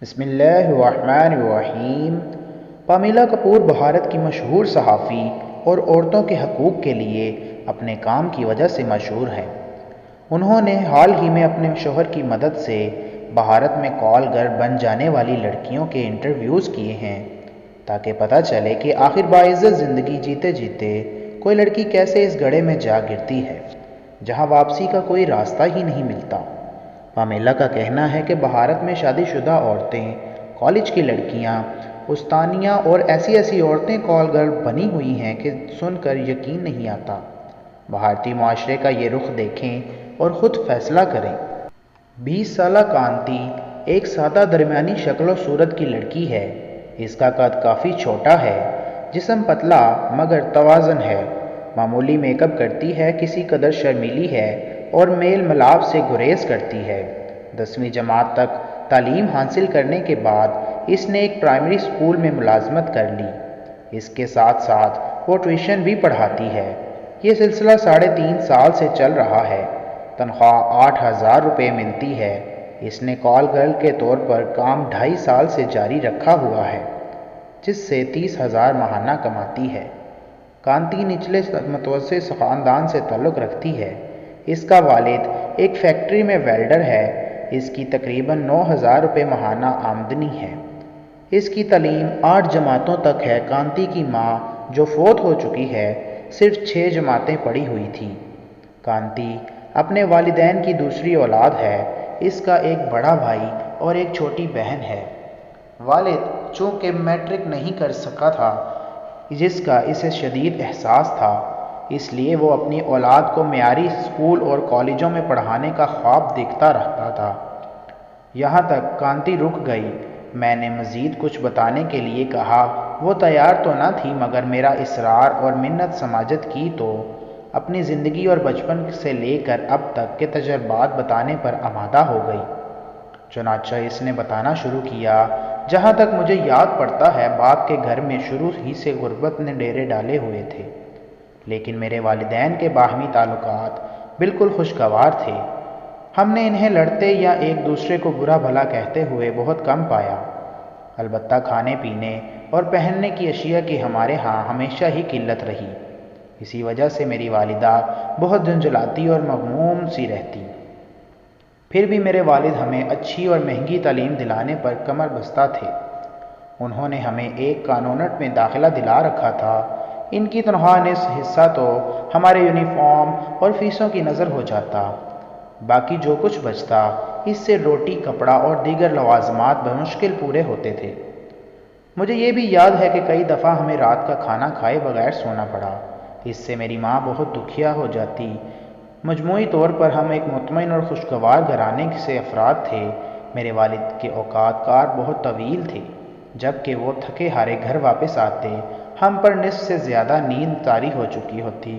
بسم اللہ الرحمن الرحیم۔ پامیلا کپور بھارت کی مشہور صحافی اور عورتوں کے حقوق کے لیے اپنے کام کی وجہ سے مشہور ہیں۔ انہوں نے حال ہی میں اپنے شوہر کی مدد سے بھارت میں کال گرل بن جانے والی لڑکیوں کے انٹرویوز کیے ہیں تاکہ پتہ چلے کہ آخر باعزت زندگی جیتے جیتے کوئی لڑکی کیسے اس گڑھے میں جا گرتی ہے جہاں واپسی کا کوئی راستہ ہی نہیں ملتا۔ پامیلا کا کہنا ہے کہ بھارت میں شادی شدہ عورتیں، کالج کی لڑکیاں، استانیہ اور ایسی عورتیں کال گرل بنی ہوئی ہیں کہ سن کر یقین نہیں آتا۔ بھارتی معاشرے کا یہ رخ دیکھیں اور خود فیصلہ کریں۔ 20 سالہ کانتی ایک سادہ درمیانی شکل و صورت کی لڑکی ہے۔ اس کا قد کافی چھوٹا ہے، جسم پتلا مگر توازن ہے، معمولی میک اپ کرتی ہے، کسی قدر شرمیلی ہے اور میل ملاپ سے گریز کرتی ہے۔ 10ویں جماعت تک تعلیم حاصل کرنے کے بعد اس نے ایک پرائمری اسکول میں ملازمت کر لی۔ اس کے ساتھ ساتھ وہ ٹیوشن بھی پڑھاتی ہے۔ یہ سلسلہ 3.5 سال سے چل رہا ہے۔ تنخواہ 8,000 روپے ملتی ہے۔ اس نے کال گرل کے طور پر کام 2.5 سال سے جاری رکھا ہوا ہے، جس سے 30,000 ماہانہ کماتی ہے۔ کانتی نچلے متوسط خاندان سے تعلق رکھتی ہے۔ اس کا والد ایک فیکٹری میں ویلڈر ہے۔ اس کی تقریباً 9,000 روپے ماہانہ آمدنی ہے۔ اس کی تعلیم 8 جماعتوں تک ہے۔ کانتی کی ماں جو فوت ہو چکی ہے صرف 6 جماعتیں پڑھی ہوئی تھی۔ کانتی اپنے والدین کی دوسری اولاد ہے۔ اس کا ایک بڑا بھائی اور ایک چھوٹی بہن ہے۔ والد چونکہ میٹرک نہیں کر سکا تھا، جس کا اسے شدید احساس تھا، اس لیے وہ اپنی اولاد کو معیاری اسکول اور کالجوں میں پڑھانے کا خواب دیکھتا رہتا تھا۔ یہاں تک کانتی رک گئی۔ میں نے مزید کچھ بتانے کے لیے کہا۔ وہ تیار تو نہ تھی مگر میرا اصرار اور منت سماجت کی تو اپنی زندگی اور بچپن سے لے کر اب تک کے تجربات بتانے پر آمادہ ہو گئی۔ چنانچہ اس نے بتانا شروع کیا۔ جہاں تک مجھے یاد پڑتا ہے باپ کے گھر میں شروع ہی سے غربت نے ڈیرے ڈالے ہوئے تھے، لیکن میرے والدین کے باہمی تعلقات بالکل خوشگوار تھے۔ ہم نے انہیں لڑتے یا ایک دوسرے کو برا بھلا کہتے ہوئے بہت کم پایا۔ البتہ کھانے پینے اور پہننے کی اشیاء کی ہمارے ہاں ہمیشہ ہی قلت رہی۔ اسی وجہ سے میری والدہ بہت جھنجھلاتی اور مغموم سی رہتی۔ پھر بھی میرے والد ہمیں اچھی اور مہنگی تعلیم دلانے پر کمر بستہ تھے۔ انہوں نے ہمیں ایک کانونٹ میں داخلہ دلا رکھا تھا۔ ان کی تنخواہ نصف حصہ تو ہمارے یونیفارم اور فیسوں کی نظر ہو جاتا، باقی جو کچھ بچتا اس سے روٹی، کپڑا اور دیگر لوازمات بمشکل پورے ہوتے تھے۔ مجھے یہ بھی یاد ہے کہ کئی دفعہ ہمیں رات کا کھانا کھائے بغیر سونا پڑا۔ اس سے میری ماں بہت دکھیا ہو جاتی۔ مجموعی طور پر ہم ایک مطمئن اور خوشگوار گھرانے سے افراد تھے۔ میرے والد کے اوقات کار بہت طویل تھے۔ جب کہ وہ تھکے ہارے گھر واپس آتے ہم پر نصف سے زیادہ نیند طاری ہو چکی ہوتی۔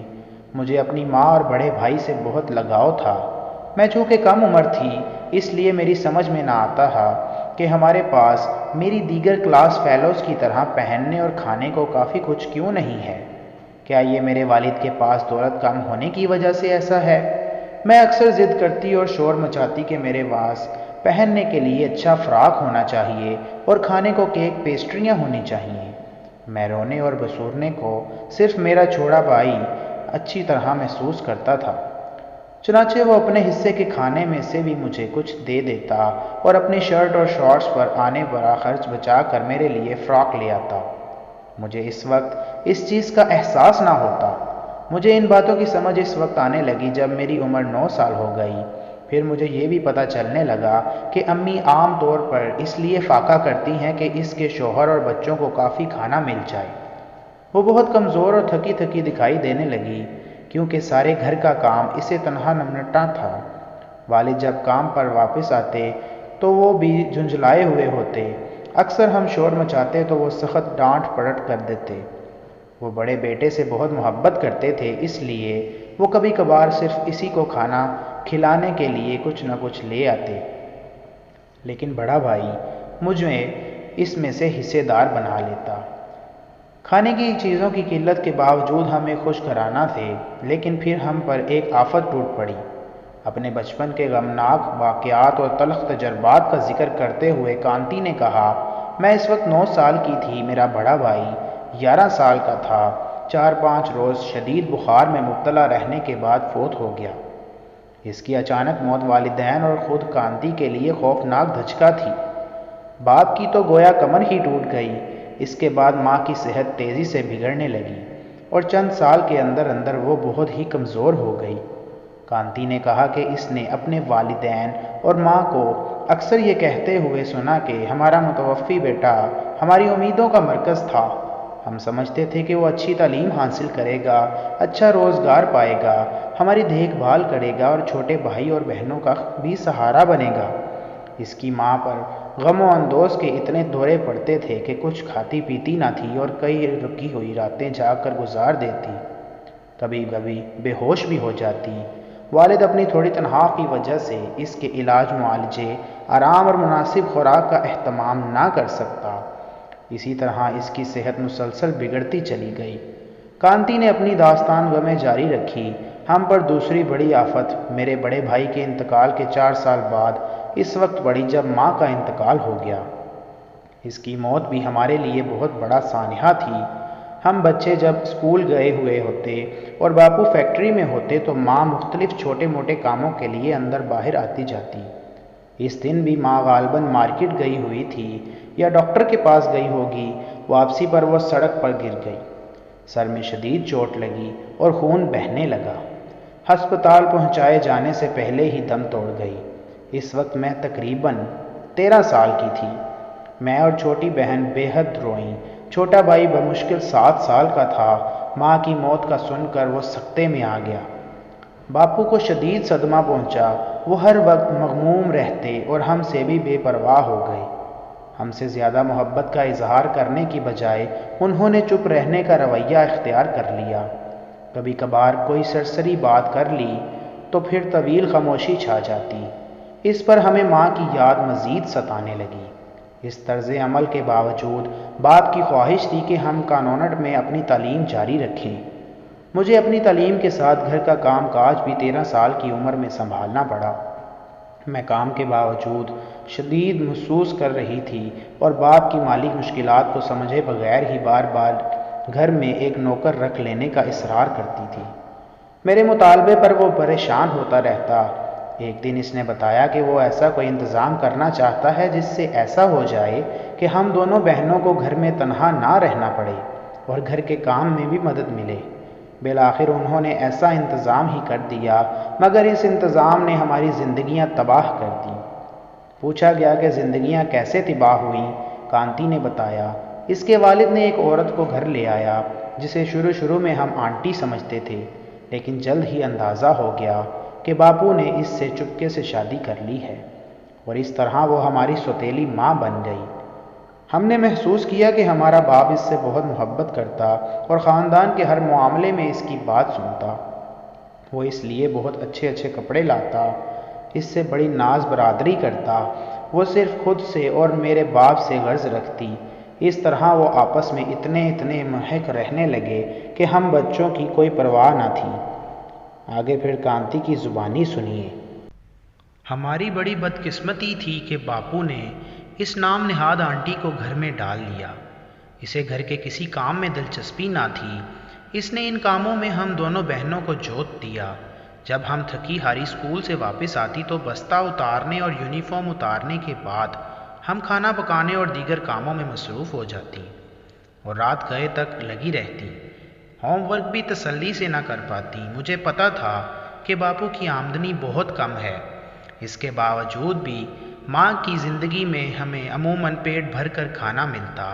مجھے اپنی ماں اور بڑے بھائی سے بہت لگاؤ تھا۔ میں چونکہ کم عمر تھی اس لیے میری سمجھ میں نہ آتا تھا کہ ہمارے پاس میری دیگر کلاس فیلوز کی طرح پہننے اور کھانے کو کافی کچھ کیوں نہیں ہے۔ کیا یہ میرے والد کے پاس دولت کم ہونے کی وجہ سے ایسا ہے؟ میں اکثر ضد کرتی اور شور مچاتی کہ میرے پاس پہننے کے لیے اچھا فراق ہونا چاہیے اور کھانے کو کیک پیسٹریاں ہونی چاہیے۔ میں رونے اور بسورنے کو صرف میرا چھوٹا بھائی اچھی طرح محسوس کرتا تھا۔ چنانچہ وہ اپنے حصے کے کھانے میں سے بھی مجھے کچھ دے دیتا اور اپنی شرٹ اور شارٹس پر آنے برا خرچ بچا کر میرے لیے فراق لے آتا۔ مجھے اس وقت اس چیز کا احساس نہ ہوتا۔ مجھے ان باتوں کی سمجھ اس وقت آنے لگی جب میری عمر 9 سال ہو گئی۔ پھر مجھے یہ بھی پتہ چلنے لگا کہ امی عام طور پر اس لیے فاقہ کرتی ہیں کہ اس کے شوہر اور بچوں کو کافی کھانا مل جائے۔ وہ بہت کمزور اور تھکی تھکی دکھائی دینے لگی کیونکہ سارے گھر کا کام اسے تنہا نمٹنا تھا۔ والد جب کام پر واپس آتے تو وہ بھی جھنجھلائے ہوئے ہوتے۔ اکثر ہم شور مچاتے تو وہ سخت ڈانٹ پڑٹ کر دیتے۔ وہ بڑے بیٹے سے بہت محبت کرتے تھے، اس لیے وہ کبھی کبھار صرف اسی کو کھانا کھلانے کے لیے کچھ نہ کچھ لے آتے، لیکن بڑا بھائی مجھے اس میں سے حصے دار بنا لیتا۔ کھانے کی چیزوں کی قلت کے باوجود ہم ایک خوش گھرانہ تھے، لیکن پھر ہم پر ایک آفت ٹوٹ پڑی۔ اپنے بچپن کے غمناک واقعات اور تلخ تجربات کا ذکر کرتے ہوئے کانتی نے کہا، میں اس وقت 9 سال کی تھی، میرا بڑا بھائی 11 سال کا تھا۔ 4-5 روز شدید بخار میں مبتلا رہنے کے بعد فوت ہو گیا۔ اس کی اچانک موت والدین اور خود کانتی کے لیے خوفناک دھچکا تھی۔ باپ کی تو گویا کمر ہی ٹوٹ گئی۔ اس کے بعد ماں کی صحت تیزی سے بگڑنے لگی اور چند سال کے اندر اندر وہ بہت ہی کمزور ہو گئی۔ کانتی نے کہا کہ اس نے اپنے والدین اور ماں کو اکثر یہ کہتے ہوئے سنا کہ ہمارا متوفی بیٹا ہماری امیدوں کا مرکز تھا۔ ہم سمجھتے تھے کہ وہ اچھی تعلیم حاصل کرے گا، اچھا روزگار پائے گا، ہماری دیکھ بھال کرے گا اور چھوٹے بھائی اور بہنوں کا بھی سہارا بنے گا۔ اس کی ماں پر غم و اندوز کے اتنے دورے پڑتے تھے کہ کچھ کھاتی پیتی نہ تھی اور کئی رکی ہوئی راتیں جاگ کر گزار دیتی، کبھی کبھی بے ہوش بھی ہو جاتی۔ والد اپنی تھوڑی تنخواہ کی وجہ سے اس کے علاج، معالجے، آرام اور مناسب خوراک کا اہتمام نہ کر سکتا۔ اسی طرح اس کی صحت مسلسل بگڑتی چلی گئی۔ کانتی نے اپنی داستان غمیں جاری رکھی۔ ہم پر دوسری بڑی آفت میرے بڑے بھائی کے انتقال کے 4 سال بعد اس وقت پڑی جب ماں کا انتقال ہو گیا۔ اس کی موت بھی ہمارے لیے بہت بڑا سانحہ تھی۔ ہم بچے جب اسکول گئے ہوئے ہوتے اور باپو فیکٹری میں ہوتے تو ماں مختلف چھوٹے موٹے کاموں کے لیے اندر باہر آتی جاتی۔ اس دن بھی ماں غالباً مارکیٹ گئی ہوئی تھی یا ڈاکٹر کے پاس گئی ہوگی۔ واپسی پر وہ سڑک پر گر گئی، سر میں شدید چوٹ لگی اور خون بہنے لگا۔ ہسپتال پہنچائے جانے سے پہلے ہی دم توڑ گئی۔ اس وقت میں تقریباً 13 سال کی تھی۔ میں اور چھوٹی بہن بے حد روئیں۔ چھوٹا بھائی بمشکل 7 سال کا تھا۔ ماں کی موت کا سن کر وہ سکتے میں آ گیا۔ باپو کو شدید صدمہ پہنچا۔ وہ ہر وقت مغموم رہتے اور ہم سے بھی بے پرواہ ہو گئے۔ ہم سے زیادہ محبت کا اظہار کرنے کی بجائے انہوں نے چپ رہنے کا رویہ اختیار کر لیا۔ کبھی کبھار کوئی سرسری بات کر لی تو پھر طویل خاموشی چھا جاتی۔ اس پر ہمیں ماں کی یاد مزید ستانے لگی۔ اس طرز عمل کے باوجود باپ کی خواہش تھی کہ ہم کانونٹ میں اپنی تعلیم جاری رکھیں۔ مجھے اپنی تعلیم کے ساتھ گھر کا کام کاج بھی 13 سال کی عمر میں سنبھالنا پڑا۔ میں کام کے باوجود شدید محسوس کر رہی تھی اور باپ کی مالی مشکلات کو سمجھے بغیر ہی بار بار گھر میں ایک نوکر رکھ لینے کا اصرار کرتی تھی۔ میرے مطالبے پر وہ پریشان ہوتا رہتا۔ ایک دن اس نے بتایا کہ وہ ایسا کوئی انتظام کرنا چاہتا ہے جس سے ایسا ہو جائے کہ ہم دونوں بہنوں کو گھر میں تنہا نہ رہنا پڑے اور گھر کے کام میں بھی مدد ملے۔ بالآخر انہوں نے ایسا انتظام ہی کر دیا، مگر اس انتظام نے ہماری زندگیاں تباہ کر دیں۔ پوچھا گیا کہ زندگیاں کیسے تباہ ہوئیں؟ کانتی نے بتایا، اس کے والد نے ایک عورت کو گھر لے آیا جسے شروع میں ہم آنٹی سمجھتے تھے، لیکن جلد ہی اندازہ ہو گیا کہ باپو نے اس سے چپکے سے شادی کر لی ہے اور اس طرح وہ ہماری سوتیلی ماں بن گئی۔ ہم نے محسوس کیا کہ ہمارا باپ اس سے بہت محبت کرتا اور خاندان کے ہر معاملے میں اس کی بات سنتا۔ وہ اس لیے بہت اچھے اچھے کپڑے لاتا، اس سے بڑی ناز برادری کرتا۔ وہ صرف خود سے اور میرے باپ سے غرض رکھتی۔ اس طرح وہ آپس میں اتنے محق رہنے لگے کہ ہم بچوں کی کوئی پرواہ نہ تھی۔ آگے پھر کانتی کی زبانی سنیے۔ ہماری بڑی بدقسمتی تھی کہ باپو نے اس نام نہاد آنٹی کو گھر میں ڈال لیا۔ اسے گھر کے کسی کام میں دلچسپی نہ تھی۔ اس نے ان کاموں میں ہم دونوں بہنوں کو جوت دیا۔ جب ہم تھکی ہاری اسکول سے واپس آتی تو بستہ اتارنے اور یونیفارم اتارنے کے بعد ہم کھانا پکانے اور دیگر کاموں میں مصروف ہو جاتی اور رات گئے تک لگی رہتی۔ ہوم ورک بھی تسلی سے نہ کر پاتی۔ مجھے پتا تھا کہ باپو کی آمدنی بہت کم ہے، اس کے باوجود بھی ماں کی زندگی میں ہمیں عموماً پیٹ بھر کر کھانا ملتا،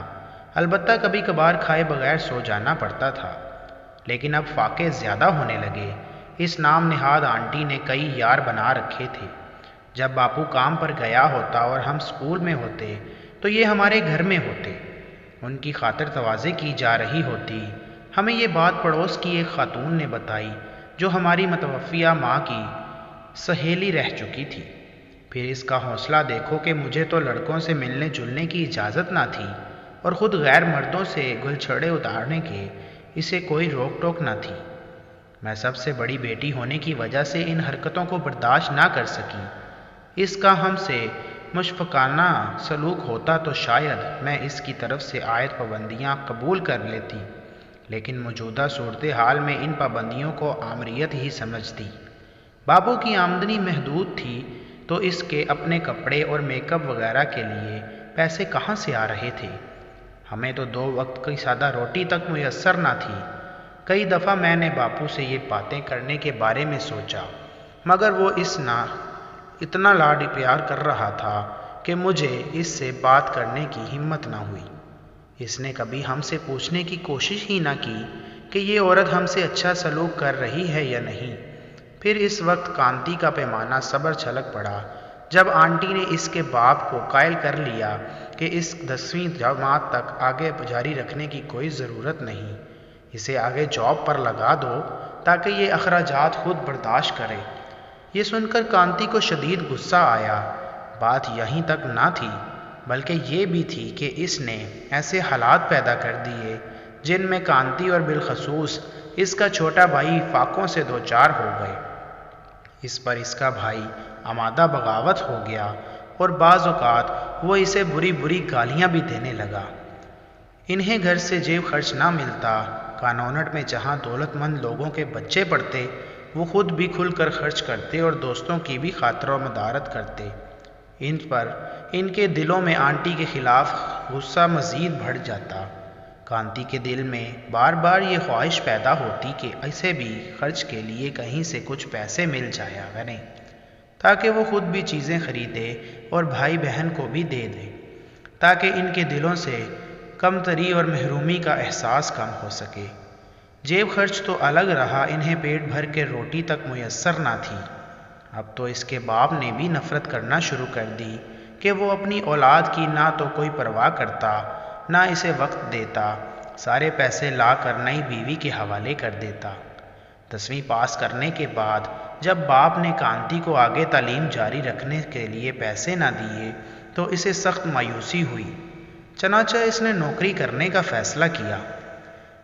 البتہ کبھی کبھار کھائے بغیر سو جانا پڑتا تھا۔ لیکن اب فاقے زیادہ ہونے لگے۔ اس نام نہاد آنٹی نے کئی یار بنا رکھے تھے۔ جب باپو کام پر گیا ہوتا اور ہم اسکول میں ہوتے تو یہ ہمارے گھر میں ہوتے۔ ان کی خاطر تواضع کی جا رہی ہوتی۔ ہمیں یہ بات پڑوس کی ایک خاتون نے بتائی جو ہماری متوفیہ ماں کی سہیلی رہ چکی تھی۔ پھر اس کا حوصلہ دیکھو کہ مجھے تو لڑکوں سے ملنے جلنے کی اجازت نہ تھی اور خود غیر مردوں سے گل چھڑے اتارنے کے اسے کوئی روک ٹوک نہ تھی۔ میں سب سے بڑی بیٹی ہونے کی وجہ سے ان حرکتوں کو برداشت نہ کر سکی۔ اس کا ہم سے مشفقانہ سلوک ہوتا تو شاید میں اس کی طرف سے عائد پابندیاں قبول کر لیتی، لیکن موجودہ صورتحال میں ان پابندیوں کو آمریت ہی سمجھتی۔ بابو کی آمدنی محدود تھی تو اس کے اپنے کپڑے اور میک اپ وغیرہ کے لیے پیسے کہاں سے آ رہے تھے؟ ہمیں تو 2 وقت کی سادہ روٹی تک میسر نہ تھی۔ کئی دفعہ میں نے باپو سے یہ باتیں کرنے کے بارے میں سوچا، مگر وہ اتنا لاڈ پیار کر رہا تھا کہ مجھے اس سے بات کرنے کی ہمت نہ ہوئی۔ اس نے کبھی ہم سے پوچھنے کی کوشش ہی نہ کی کہ یہ عورت ہم سے اچھا سلوک کر رہی ہے یا نہیں۔ پھر اس وقت کانتی کا پیمانہ صبر چھلک پڑا جب آنٹی نے اس کے باپ کو قائل کر لیا کہ اس 10ویں جماعت تک آگے جاری رکھنے کی کوئی ضرورت نہیں، اسے آگے جاب پر لگا دو تاکہ یہ اخراجات خود برداشت کرے۔ یہ سن کر کانتی کو شدید غصہ آیا۔ بات یہیں تک نہ تھی، بلکہ یہ بھی تھی کہ اس نے ایسے حالات پیدا کر دیے جن میں کانتی اور بالخصوص اس کا چھوٹا بھائی فاقوں سے دوچار ہو گئے۔ اس پر اس کا بھائی آمادہ بغاوت ہو گیا اور بعض اوقات وہ اسے بری بری گالیاں بھی دینے لگا۔ انہیں گھر سے جیب خرچ نہ ملتا، کانونٹ میں جہاں دولت مند لوگوں کے بچے پڑھتے وہ خود بھی کھل کر خرچ کرتے اور دوستوں کی بھی خاطر و مدارت کرتے۔ ان پر ان کے دلوں میں آنٹی کے خلاف غصہ مزید بڑھ جاتا۔ کانتی کے دل میں بار بار یہ خواہش پیدا ہوتی کہ اسے بھی خرچ کے لیے کہیں سے کچھ پیسے مل جایا کریں تاکہ وہ خود بھی چیزیں خریدے اور بھائی بہن کو بھی دے دے، تاکہ ان کے دلوں سے کمتری اور محرومی کا احساس کم ہو سکے۔ جیب خرچ تو الگ رہا، انہیں پیٹ بھر کے روٹی تک میسر نہ تھی۔ اب تو اس کے باپ نے بھی نفرت کرنا شروع کر دی کہ وہ اپنی اولاد کی نہ تو کوئی پرواہ کرتا نہ اسے وقت دیتا، سارے پیسے لا کر نئی بیوی کے حوالے کر دیتا۔ 10ویں پاس کرنے کے بعد جب باپ نے کانتی کو آگے تعلیم جاری رکھنے کے لیے پیسے نہ دیے تو اسے سخت مایوسی ہوئی۔ چنانچہ اس نے نوکری کرنے کا فیصلہ کیا۔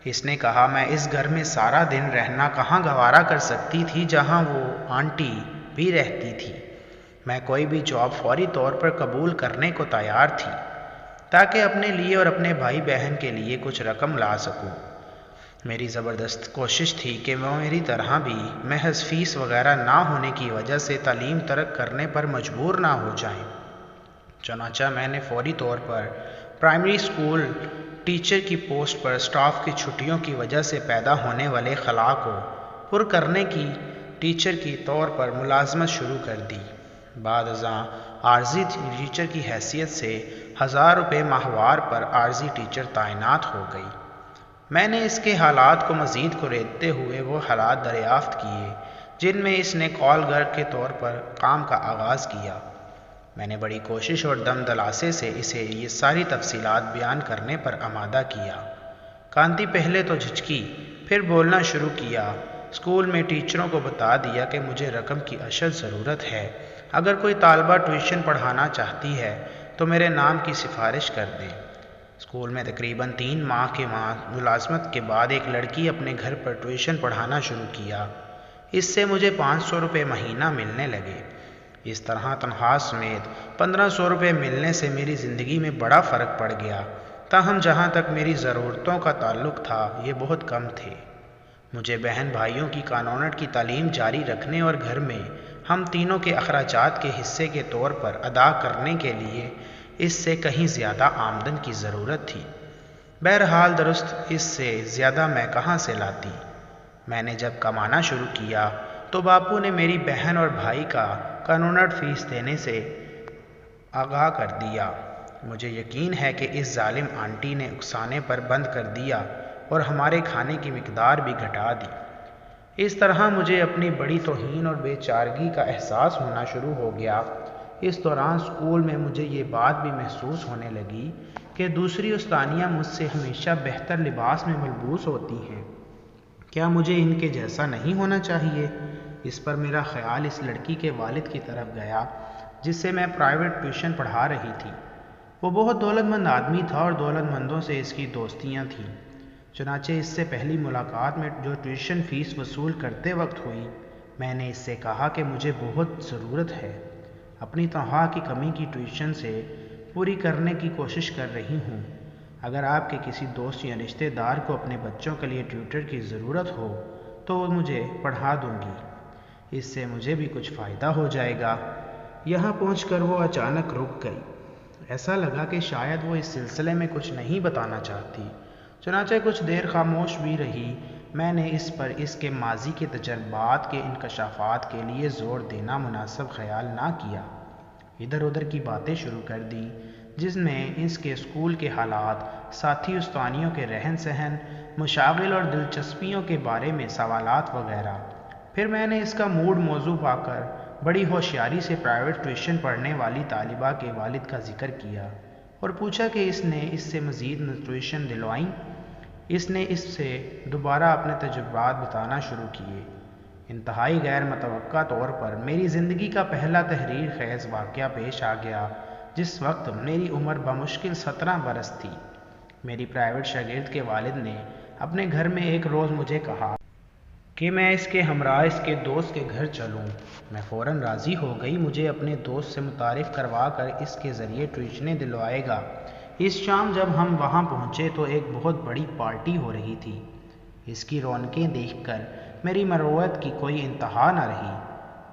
اس نے کہا میں اس گھر میں سارا دن رہنا کہاں گوارا کر سکتی تھی جہاں وہ آنٹی بھی رہتی تھی۔ میں کوئی بھی جاب فوری طور پر قبول کرنے کو تیار تھی تاکہ اپنے لیے اور اپنے بھائی بہن کے لیے کچھ رقم لا سکوں۔ میری زبردست کوشش تھی کہ وہ میری طرح بھی محض فیس وغیرہ نہ ہونے کی وجہ سے تعلیم ترک کرنے پر مجبور نہ ہو جائیں۔ چنانچہ میں نے فوری طور پر پرائمری اسکول ٹیچر کی پوسٹ پر اسٹاف کی چھٹیوں کی وجہ سے پیدا ہونے والے خلا کو پر کرنے کی ٹیچر کی طور پر ملازمت شروع کر دی۔ بعد ازاں عارضی ٹیچر کی حیثیت سے 1000 روپے ماہوار پر عارضی ٹیچر تعینات ہو گئی۔ میں نے اس کے حالات کو مزید کریدتے ہوئے وہ حالات دریافت کیے جن میں اس نے کال گرل کے طور پر کام کا آغاز کیا۔ میں نے بڑی کوشش اور دم دلاسے سے اسے یہ ساری تفصیلات بیان کرنے پر آمادہ کیا۔ کانتی پہلے تو جھجکی، پھر بولنا شروع کیا۔ اسکول میں ٹیچروں کو بتا دیا کہ مجھے رقم کی اشد ضرورت ہے، اگر کوئی طالبہ ٹیوشن پڑھانا چاہتی ہے تو میرے نام کی سفارش کر دیں۔ اسکول میں تقریباً 3 ماہ کے ملازمت کے بعد ایک لڑکی اپنے گھر پر ٹیوشن پڑھانا شروع کیا۔ اس سے مجھے 500 روپے مہینہ ملنے لگے۔ اس طرح تنخواہ سمیت 1500 روپے ملنے سے میری زندگی میں بڑا فرق پڑ گیا، تاہم جہاں تک میری ضرورتوں کا تعلق تھا یہ بہت کم تھے۔ مجھے بہن بھائیوں کی کانونٹ کی تعلیم جاری رکھنے اور گھر میں ہم تینوں کے اخراجات کے حصے کے طور پر ادا کرنے کے لیے اس سے کہیں زیادہ آمدن کی ضرورت تھی۔ بہرحال درست اس سے زیادہ میں کہاں سے لاتی؟ میں نے جب کمانا شروع کیا تو باپو نے میری بہن اور بھائی کا کانونٹ فیس دینے سے آگاہ کر دیا۔ مجھے یقین ہے کہ اس ظالم آنٹی نے اکسانے پر بند کر دیا اور ہمارے کھانے کی مقدار بھی گھٹا دی۔ اس طرح مجھے اپنی بڑی توہین اور بے چارگی کا احساس ہونا شروع ہو گیا۔ اس دوران اسکول میں مجھے یہ بات بھی محسوس ہونے لگی کہ دوسری استانیاں مجھ سے ہمیشہ بہتر لباس میں ملبوس ہوتی ہیں، کیا مجھے ان کے جیسا نہیں ہونا چاہیے؟ اس پر میرا خیال اس لڑکی کے والد کی طرف گیا جس سے میں پرائیویٹ ٹیوشن پڑھا رہی تھی۔ وہ بہت دولت مند آدمی تھا اور دولت مندوں سے اس کی دوستیاں تھیں۔ چنانچہ اس سے پہلی ملاقات میں جو ٹیوشن فیس وصول کرتے وقت ہوئی، میں نے اس سے کہا کہ مجھے بہت ضرورت ہے، اپنی تنخواہ کی کمی کی ٹیوشن سے پوری کرنے کی کوشش کر رہی ہوں۔ اگر آپ کے کسی دوست یا رشتہ دار کو اپنے بچوں کے لیے ٹیوٹر کی ضرورت ہو تو وہ مجھے پڑھا دوں گی، اس سے مجھے بھی کچھ فائدہ ہو جائے گا۔ یہاں پہنچ کر وہ اچانک رک گئی۔ ایسا لگا کہ شاید وہ اس سلسلے میں کچھ نہیں بتانا چاہتی۔ چنانچہ کچھ دیر خاموش بھی رہی۔ میں نے اس پر اس کے ماضی کے تجربات کے انکشافات کے لیے زور دینا مناسب خیال نہ کیا۔ ادھر ادھر کی باتیں شروع کر دی، جس میں اس کے اسکول کے حالات، ساتھی استادیوں کے رہن سہن، مشاغل اور دلچسپیوں کے بارے میں سوالات وغیرہ۔ پھر میں نے اس کا موڈ موضوع پا کر بڑی ہوشیاری سے پرائیویٹ ٹیوشن پڑھنے والی طالبہ کے والد کا ذکر کیا اور پوچھا کہ اس نے اس سے مزید ٹیوشن دلوائیں۔ اس نے اس سے دوبارہ اپنے تجربات بتانا شروع کیے۔ انتہائی غیر متوقع طور پر میری زندگی کا پہلا تحریر خیز واقعہ پیش آ گیا، جس وقت میری عمر بمشکل 17 برس تھی۔ میری پرائیویٹ شاگرد کے والد نے اپنے گھر میں ایک روز مجھے کہا کہ میں اس کے ہمراہ اس کے دوست کے گھر چلوں۔ میں فوراً راضی ہو گئی۔ مجھے اپنے دوست سے متعارف کروا کر اس کے ذریعے ٹیوشنیں دلوائے گا۔ اس شام جب ہم وہاں پہنچے تو ایک بہت بڑی پارٹی ہو رہی تھی۔ اس کی رونقیں دیکھ کر میری مروت کی کوئی انتہا نہ رہی۔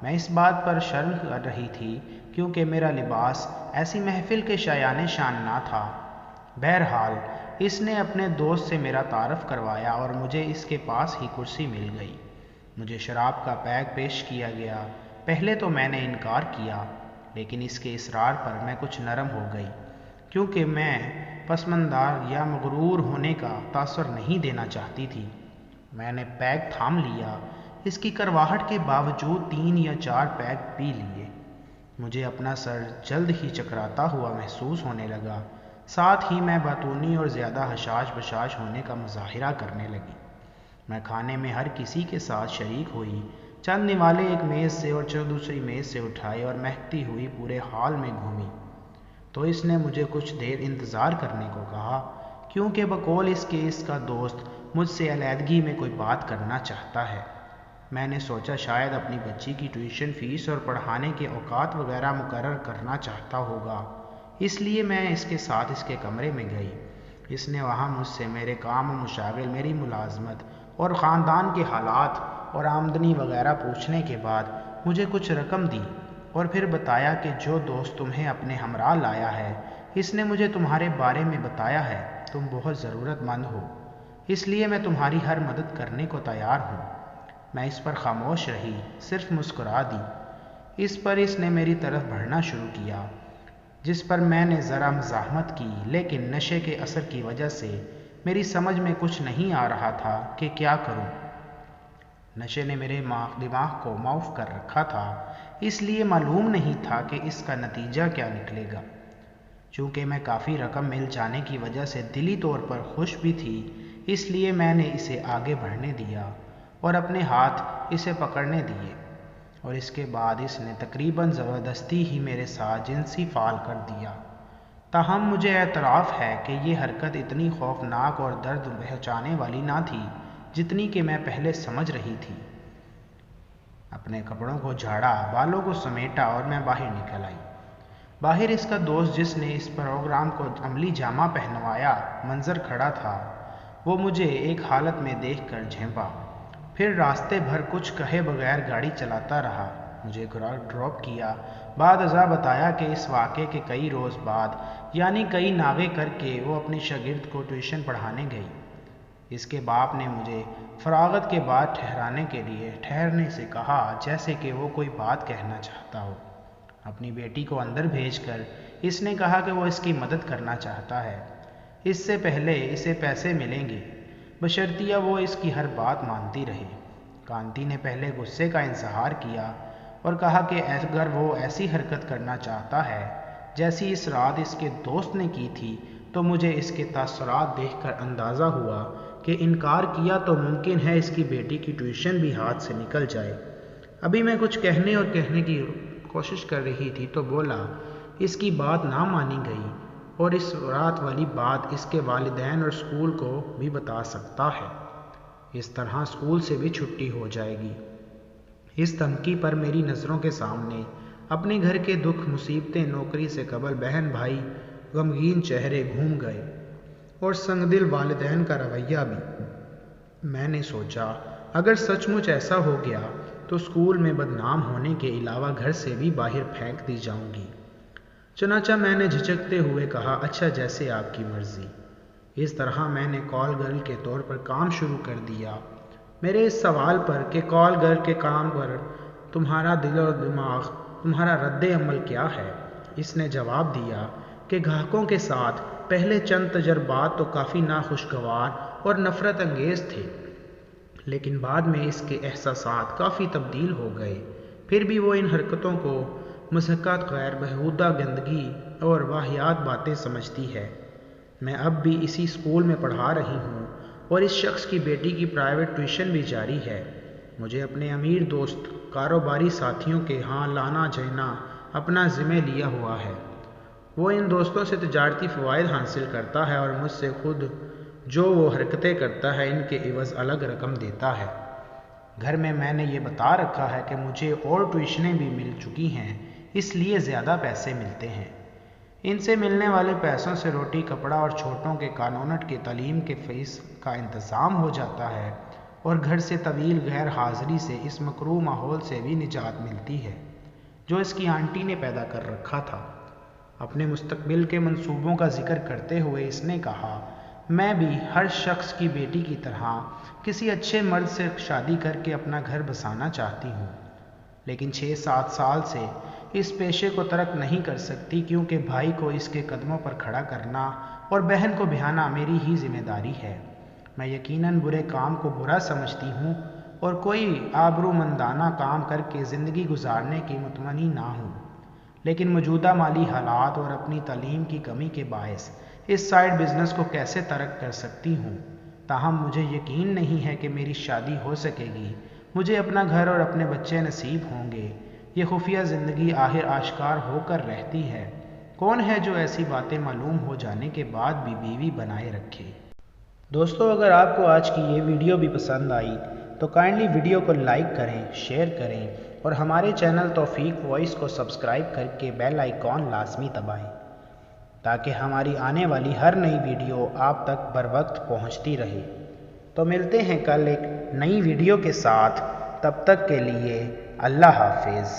میں اس بات پر شرم کر رہی تھی کیونکہ میرا لباس ایسی محفل کے شایان شان نہ تھا۔ بہرحال اس نے اپنے دوست سے میرا تعارف کروایا اور مجھے اس کے پاس ہی کرسی مل گئی۔ مجھے شراب کا پیک پیش کیا گیا۔ پہلے تو میں نے انکار کیا، لیکن اس کے اصرار پر میں کچھ نرم ہو گئی، کیونکہ میں پسماندہ یا مغرور ہونے کا تاثر نہیں دینا چاہتی تھی۔ میں نے پیک تھام لیا۔ اس کی کرواہٹ کے باوجود 3 یا 4 پیک پی لیے۔ مجھے اپنا سر جلد ہی چکراتا ہوا محسوس ہونے لگا۔ ساتھ ہی میں باتونی اور زیادہ حشاش بشاش ہونے کا مظاہرہ کرنے لگی۔ میں کھانے میں ہر کسی کے ساتھ شریک ہوئی۔ چند نوالے ایک میز سے اور دوسری میز سے اٹھائے اور مہکتی ہوئی پورے ہال میں گھومی۔ تو اس نے مجھے کچھ دیر انتظار کرنے کو کہا، کیونکہ بقول اس کے اس کا دوست مجھ سے علیحدگی میں کوئی بات کرنا چاہتا ہے۔ میں نے سوچا شاید اپنی بچی کی ٹیوشن فیس اور پڑھانے کے اوقات وغیرہ مقرر کرنا چاہتا ہوگا، اس لیے میں اس کے ساتھ اس کے کمرے میں گئی۔ اس نے وہاں مجھ سے میرے کام و مشاغل، میری ملازمت اور خاندان کے حالات اور آمدنی وغیرہ پوچھنے کے بعد مجھے کچھ رقم دی اور پھر بتایا کہ جو دوست تمہیں اپنے ہمراہ لایا ہے، اس نے مجھے تمہارے بارے میں بتایا ہے تم بہت ضرورت مند ہو، اس لیے میں تمہاری ہر مدد کرنے کو تیار ہوں۔ میں اس پر خاموش رہی، صرف مسکرا دی۔ اس پر اس نے میری طرف بڑھنا شروع کیا، جس پر میں نے ذرا مزاحمت کی، لیکن نشے کے اثر کی وجہ سے میری سمجھ میں کچھ نہیں آ رہا تھا کہ کیا کروں۔ نشے نے میرے دماغ کو معاف کر رکھا تھا، اس لیے معلوم نہیں تھا کہ اس کا نتیجہ کیا نکلے گا۔ چونکہ میں کافی رقم مل جانے کی وجہ سے دلی طور پر خوش بھی تھی، اس لیے میں نے اسے آگے بڑھنے دیا اور اپنے ہاتھ اسے پکڑنے دیے، اور اس کے بعد اس نے تقریباً زبردستی ہی میرے ساتھ جنسی فعال کر دیا۔ تاہم مجھے اعتراف ہے کہ یہ حرکت اتنی خوفناک اور درد پہنچانے والی نہ تھی جتنی کہ میں پہلے سمجھ رہی تھی۔ اپنے کپڑوں کو جھاڑا، بالوں کو سمیٹا اور میں باہر نکل آئی۔ باہر اس کا دوست جس نے اس پروگرام کو عملی جامہ پہنوایا منظر کھڑا تھا، وہ مجھے ایک حالت میں دیکھ کر جھینپا، پھر راستے بھر کچھ کہے بغیر گاڑی چلاتا رہا، مجھے ڈراپ کیا۔ بعد ازاں بتایا کہ اس واقعے کے کئی روز بعد، یعنی کئی ناغے کر کے، وہ اپنی شاگرد کو ٹیوشن پڑھانے گئی۔ اس کے باپ نے مجھے فراغت کے بعد ٹھہرنے سے کہا، جیسے کہ وہ کوئی بات کہنا چاہتا ہو۔ اپنی بیٹی کو اندر بھیج کر اس نے کہا کہ وہ اس کی مدد کرنا چاہتا ہے، اس سے پہلے اسے پیسے ملیں گے، بشرطیہ وہ اس کی ہر بات مانتی رہے۔ کانتی نے پہلے غصے کا اظہار کیا اور کہا کہ اگر وہ ایسی حرکت کرنا چاہتا ہے جیسی اس رات اس کے دوست نے کی تھی، تو مجھے اس کے تاثرات دیکھ کر اندازہ ہوا کہ انکار کیا تو ممکن ہے اس کی بیٹی کی ٹیوشن بھی ہاتھ سے نکل جائے۔ ابھی میں کچھ کہنے کی کوشش کر رہی تھی تو بولا، اس کی بات نہ مانی گئی۔ اور اس رات والی بات اس کے والدین اور اسکول کو بھی بتا سکتا ہے۔ اس طرح اسکول سے بھی چھٹی ہو جائے گی۔ اس دھمکی پر میری نظروں کے سامنے اپنے گھر کے دکھ، مصیبتیں، نوکری سے قبل بہن بھائی، غمگین چہرے گھوم گئے اور سنگ دل والدین کا رویہ بھی۔ میں نے سوچا اگر سچ مچ ایسا ہو گیا تو اسکول میں بدنام ہونے کے علاوہ گھر سے بھی باہر پھینک دی جاؤں گی۔ چنانچہ میں نے جھجکتے ہوئے کہا اچھا جیسے آپ کی مرضی۔ اس طرح میں نے کال گرل کے طور پر کام شروع کر دیا۔ میرے اس سوال پر کہ کال گرل کے کام پر تمہارا دل و دماغ، تمہارا رد عمل کیا ہے، اس نے جواب دیا کہ گاہکوں کے ساتھ پہلے چند تجربات تو کافی ناخوشگوار اور نفرت انگیز تھے، لیکن بعد میں اس کے احساسات کافی تبدیل ہو گئے۔ پھر بھی وہ ان حرکتوں کو مضحکات، غیر بہودہ گندگی اور واہیات باتیں سمجھتی ہے۔ میں اب بھی اسی اسکول میں پڑھا رہی ہوں اور اس شخص کی بیٹی کی پرائیویٹ ٹیوشن بھی جاری ہے۔ مجھے اپنے امیر دوست، کاروباری ساتھیوں کے ہاں لانا جانا اپنا ذمہ لیا ہوا ہے۔ وہ ان دوستوں سے تجارتی فوائد حاصل کرتا ہے اور مجھ سے خود جو وہ حرکتیں کرتا ہے ان کے عوض الگ رقم دیتا ہے۔ گھر میں نے یہ بتا رکھا ہے کہ مجھے اور ٹیوشنیں بھی مل چکی ہیں، اس لیے زیادہ پیسے ملتے ہیں۔ ان سے ملنے والے پیسوں سے روٹی کپڑا اور چھوٹوں کے کانونٹ کی تعلیم کے فیس کا انتظام ہو جاتا ہے اور گھر سے طویل غیر حاضری سے اس مکروہ ماحول سے بھی نجات ملتی ہے جو اس کی آنٹی نے پیدا کر رکھا تھا۔ اپنے مستقبل کے منصوبوں کا ذکر کرتے ہوئے اس نے کہا میں بھی ہر شخص کی بیٹی کی طرح کسی اچھے مرد سے شادی کر کے اپنا گھر بسانا چاہتی ہوں، لیکن 6-7 سال سے اس پیشے کو ترک نہیں کر سکتی کیونکہ بھائی کو اس کے قدموں پر کھڑا کرنا اور بہن کو بہانا میری ہی ذمہ داری ہے۔ میں یقیناً برے کام کو برا سمجھتی ہوں اور کوئی آبرومندانہ کام کر کے زندگی گزارنے کی متمنی نہ ہوں، لیکن موجودہ مالی حالات اور اپنی تعلیم کی کمی کے باعث اس سائیڈ بزنس کو کیسے ترک کر سکتی ہوں۔ تاہم مجھے یقین نہیں ہے کہ میری شادی ہو سکے گی، مجھے اپنا گھر اور اپنے بچے نصیب ہوں گے۔ یہ خفیہ زندگی آخر آشکار ہو کر رہتی ہے۔ کون ہے جو ایسی باتیں معلوم ہو جانے کے بعد بھی بیوی بنائے رکھے؟ دوستو اگر آپ کو آج کی یہ ویڈیو بھی پسند آئی تو کائنڈلی ویڈیو کو لائک کریں، شیئر کریں اور ہمارے چینل توفیق وائس کو سبسکرائب کر کے بیل آئیکن لازمی دبائیں تاکہ ہماری آنے والی ہر نئی ویڈیو آپ تک بر وقت پہنچتی رہے۔ تو ملتے ہیں کل ایک نئی ویڈیو کے ساتھ، تب تک کے لیے اللہ حافظ۔